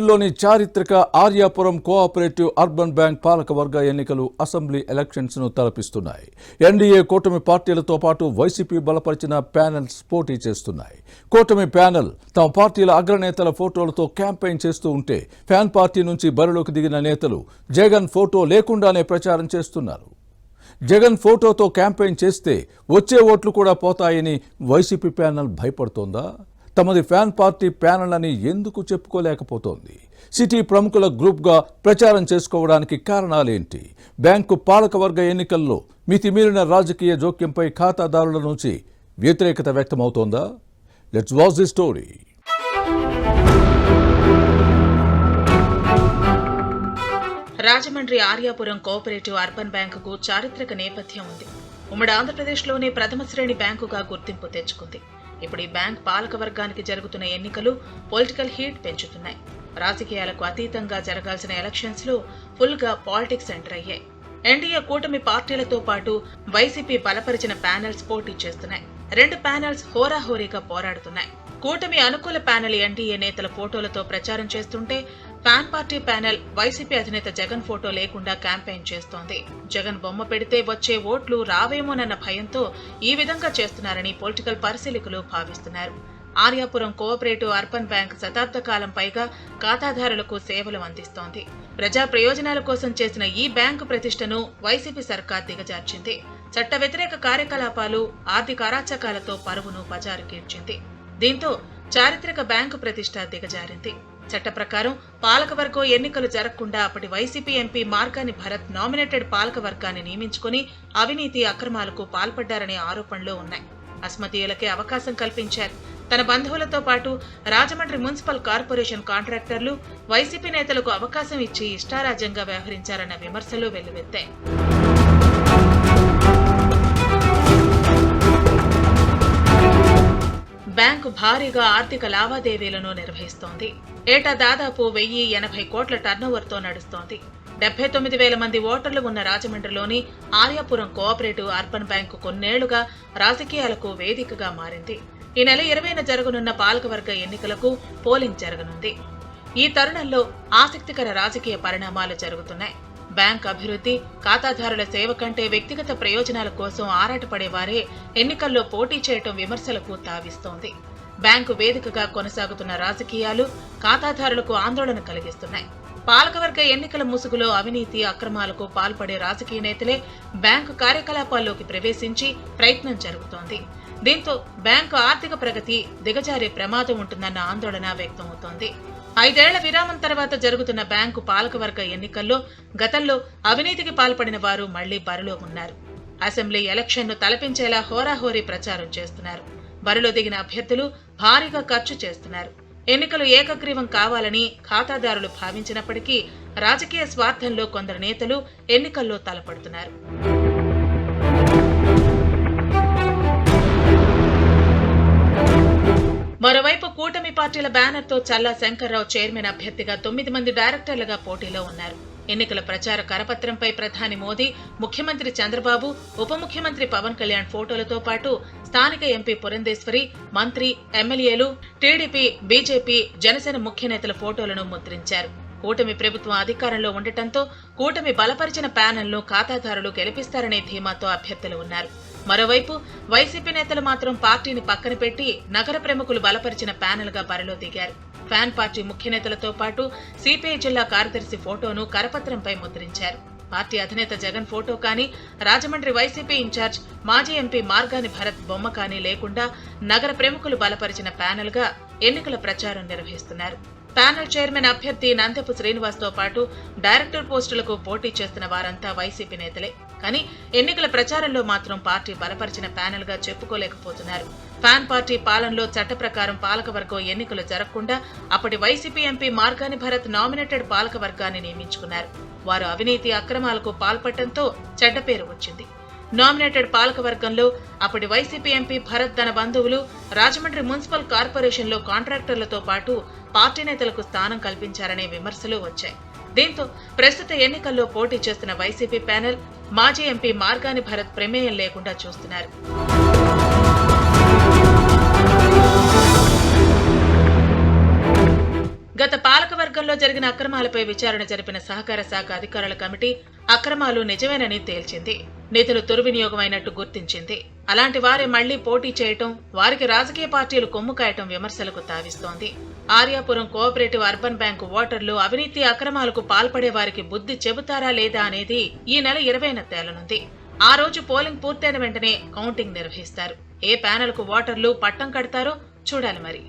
లోని చారిత్రక Aryapuram cooperative urban bank పాలకవర్గ ఎన్నికలు అసెంబ్లీ ఎలక్షన్స్ ను తలపిస్తున్నాయి. ఎన్డీఏ కూటమి పార్టీలతో పాటు వైసీపీ బలపరిచిన ప్యానెల్స్ పోటీ చేస్తున్నాయి. కూటమి ప్యానెల్ తమ పార్టీల అగ్రనేతల ఫోటోలతో క్యాంపెయిన్ చేస్తూ ఉంటే ఫ్యాన్ పార్టీ నుంచి బరిలోకి దిగిన నేతలు జగన్ ఫోటో లేకుండానే ప్రచారం చేస్తున్నారు. జగన్ ఫోటోతో క్యాంపెయిన్ చేస్తే వచ్చే ఓట్లు కూడా పోతాయని వైసీపీ ప్యానెల్ భయపడుతోందా? తమది ఫ్యాన్ పార్టీ ప్యానెల్ అని ఎందుకు చెప్పుకోలేకపోతోంది? సిటీ ప్రముఖుల గ్రూప్గా ప్రచారం చేసుకోవడానికి కారణాలేంటి? బ్యాంకు పాలకవర్గ ఎన్నికల్లో మితిమీరిన రాజకీయ జోక్యంపై ఖాతాదారుల నుంచి వ్యతిరేకత వ్యక్తమవుతోందా? Let's watch the story. Rajahmundry Aryapuram cooperative urban బ్యాంకుకు చారిత్రక నేపథ్యం ఉంది. ఉమ్మడి ఆంధ్రప్రదేశ్లోనే ప్రథమ శ్రేణి బ్యాంకుగా గుర్తింపు తెచ్చుకుంది. ఇప్పుడు ఈ బ్యాంక్ పాలక వర్గానికి జరుగుతున్న ఎన్నికలు పొలిటికల్ హీట్ పెంచుతున్నాయి. రాజకీయాలకు అతీతంగా జరగాల్సిన ఎలక్షన్స్ లో ఫుల్ గా పాలిటిక్స్ ఎంటర్ అయ్యాయి. ఎన్డీఏ కూటమి పార్టీలతో పాటు వైసీపీ బలపరిచిన ప్యానెల్స్ పోటీ చేస్తున్నాయి. రెండు ప్యానెల్స్ హోరాహోరీగా పోరాడుతున్నాయి. కూటమి అనుకూల ప్యానెల్ ఎన్డీఏ నేతల ఫోటోలతో ప్రచారం చేస్తుంటే ఫ్యాన్ పార్టీ ప్యానెల్ వైసీపీ అధినేత జగన్ ఫోటో లేకుండా క్యాంపెయిన్ చేస్తోంది. జగన్ బొమ్మ పెడితే వచ్చే ఓట్లు రావేమోనన్న భయంతో ఈ విధంగా చేస్తున్నారని పొలిటికల్ పరిశీలకులు భావిస్తున్నారు. ఆర్యాపురం కోఆపరేటివ్ అర్బన్ బ్యాంక్ శతాబ్ద కాలం పైగా ఖాతాదారులకు సేవలు అందిస్తోంది. ప్రజా ప్రయోజనాల కోసం చేసిన ఈ బ్యాంకు ప్రతిష్టను వైసీపీ సర్కార్ దిగజార్చింది. చట్ట వ్యతిరేక కార్యకలాపాలు, ఆర్థిక అరాచకాలతో పరువును బజారుకీడ్చింది. దీంతో చారిత్రక బ్యాంకు ప్రతిష్ట దిగజారింది. చట్ట ప్రకారం పాలకవర్గం ఎన్నికలు జరగకుండా అప్పటి వైసీపీ ఎంపీ మార్గాని భరత్ నామినేటెడ్ పాలకవర్గాన్ని నియమించుకుని అవినీతి అక్రమాలకు పాల్పడ్డారనే ఆరోపణలు ఉన్నాయి. అస్మదీయులకే అవకాశం కల్పించారు. తన బంధువులతో పాటు రాజమండ్రి మున్సిపల్ కార్పొరేషన్ కాంట్రాక్టర్లు వైసీపీ నేతలకు అవకాశం ఇచ్చి ఇష్టారాజ్యంగా వ్యవహరించారన్న విమర్శలు వెల్లువెత్తాయి. బ్యాంకు భారీగా ఆర్థిక లావాదేవీలను నిర్వహిస్తోంది. ఏటా దాదాపు 1080 కోట్ల టర్నోవర్తో నడుస్తోంది. 79,000 మంది ఓటర్లు ఉన్న రాజమండ్రిలోని ఆర్యాపురం కోఆపరేటివ్ అర్బన్ బ్యాంకు కొన్నేళ్లుగా రాజకీయాలకు వేదికగా మారింది. ఈ నెల 20న జరగనున్న పాలకవర్గ ఎన్నికలకు పోలింగ్ జరగనుంది. ఈ తరుణంలో ఆసక్తికర రాజకీయ పరిణామాలు జరుగుతున్నాయి. బ్యాంక్ అభివృద్ధి, ఖాతాదారుల సేవ కంటే వ్యక్తిగత ప్రయోజనాల కోసం ఆరాటపడేవారే ఎన్నికల్లో పోటీ చేయటం విమర్శలకు తావిస్తోంది. బ్యాంకు వేదికగా కొనసాగుతున్న రాజకీయాలు ఖాతాదారులకు ఆందోళన కలిగిస్తున్నాయి. పాలకవర్గ ఎన్నికల ముసుగులో అవినీతి అక్రమాలకు పాల్పడే రాజకీయ నేతలే బ్యాంకు కార్యకలాపాల్లోకి ప్రవేశించి ప్రయత్నం జరుగుతోంది. దీంతో బ్యాంకు ఆర్థిక ప్రగతి దిగజారే ప్రమాదం ఉంటుందన్న ఆందోళన వ్యక్తమవుతోంది. 5 ఏళ్ల విరామం తర్వాత జరుగుతున్న బ్యాంకు పాలకవర్గ ఎన్నికల్లో గతంలో అవినీతికి పాల్పడిన వారు మళ్లీ బరిలో ఉన్నారు. అసెంబ్లీ ఎలక్షన్ను తలపించేలా హోరాహోరీ ప్రచారం చేస్తున్నారు. బరిలో దిగిన అభ్యర్థులు భారీగా ఖర్చు చేస్తున్నారు. ఎన్నికలు ఏకగ్రీవం కావాలని ఖాతాదారులు భావించినప్పటికీ రాజకీయ స్వార్థంలో కొందరు నేతలు ఎన్నికల్లో తలపడుతున్నారు. మరోవైపు కూటమి పార్టీల బ్యానర్తో చల్లా శంకర్రావు చైర్మన్ అభ్యర్థిగా 9 మంది డైరెక్టర్లుగా పోటీలో ఉన్నారు. ఎన్నికల ప్రచార కరపత్రంపై ప్రధాని మోదీ, ముఖ్యమంత్రి చంద్రబాబు, ఉప ముఖ్యమంత్రి పవన్ కళ్యాణ్ ఫోటోలతో పాటు స్థానిక ఎంపీ పురంధేశ్వరి, మంత్రి, ఎమ్మెల్యేలు, టీడీపీ, బీజేపీ, జనసేన ముఖ్య నేతల ఫోటోలను ముద్రించారు. కూటమి ప్రభుత్వం అధికారంలో ఉండటంతో కూటమి బలపరిచిన ప్యానెల్ను ఖాతాదారులు గెలిపిస్తారనే ధీమాతో అభ్యర్థులు ఉన్నారు. మరోవైపు వైసీపీ నేతలు మాత్రం పార్టీని పక్కన పెట్టి నగర ప్రముఖులు బలపరిచిన ప్యానెల్ గా బరిలో దిగారు. ఫ్యాన్ పార్టీ ముఖ్య నేతలతో పాటు సిపిఐ జిల్లా కార్యదర్శి ఫోటోను కరపత్రంపై ముద్రించారు. పార్టీ అధినేత జగన్ ఫోటో కానీ, రాజమండ్రి వైసీపీ ఇన్ఛార్జ్ మాజీ ఎంపీ మార్గాని భరత్ బొమ్మ కానీ లేకుండా నగర ప్రముఖులు బలపరిచిన ప్యానెల్ గా ఎన్నికల ప్రచారం నిర్వహిస్తున్నారు. ప్యానెల్ చైర్మన్ అభ్యర్థి నందపు శ్రీనివాస్ తో పాటు డైరెక్టర్ పోస్టులకు పోటీ చేస్తున్న వారంతా వైసీపీ నేతలే. కానీ ఎన్నికల ప్రచారంలో మాత్రం పార్టీ బలపరిచిన ప్యానెల్ గా చెప్పుకోలేకపోతున్నారు. ఫ్యాన్ పార్టీ పాలనలో చట్ట ప్రకారం పాలకవర్గం ఎన్నికలు జరగకుండా అప్పటి వైసీపీ ఎంపీ మార్గాని భరత్ నామినేటెడ్ పాలకవర్గాన్ని నియమించుకున్నారు. వారు అవినీతి అక్రమాలకు పాల్పడటంతో చెడ్డ పేరు వచ్చింది. నామినేటెడ్ పాలకవర్గంలో అప్పటి వైసీపీ ఎంపీ భరత్ తన బంధువులు రాజమండ్రి మున్సిపల్ కార్పొరేషన్లో కాంట్రాక్టర్లతో పాటు పార్టీ నేతలకు స్థానం కల్పించారనే విమర్శలు వచ్చాయి. దీంతో ప్రస్తుత ఎన్నికల్లో పోటీ చేస్తున్న వైసీపీ ప్యానెల్ మాజీ ఎంపీ మార్గాని భరత్ ప్రమేయం లేకుండా చూస్తున్నారు. గత పాలకవర్గంలో జరిగిన అక్రమాలపై విచారణ జరిపిన సహకార శాఖ అధికారుల కమిటీ అక్రమాలు నిజమేనని తేల్చింది. నిధులు దుర్వినియోగమైనట్టు గుర్తించింది. అలాంటి వారే మళ్లీ పోటీ చేయటం, వారికి రాజకీయ పార్టీలు కొమ్ము కాయటం విమర్శలకు తావిస్తోంది. ఆర్యాపురం కోఆపరేటివ్ అర్బన్ బ్యాంకు ఓటర్లు అవినీతి అక్రమాలకు పాల్పడే వారికి బుద్ధి చెబుతారా లేదా అనేది ఈ నెల 20న తేలనుంది. ఆ రోజు పోలింగ్ పూర్తయిన వెంటనే కౌంటింగ్ నిర్వహిస్తారు. ఏ ప్యానెల్కు ఓటర్లు పట్టం కడతారో చూడాలి మరి.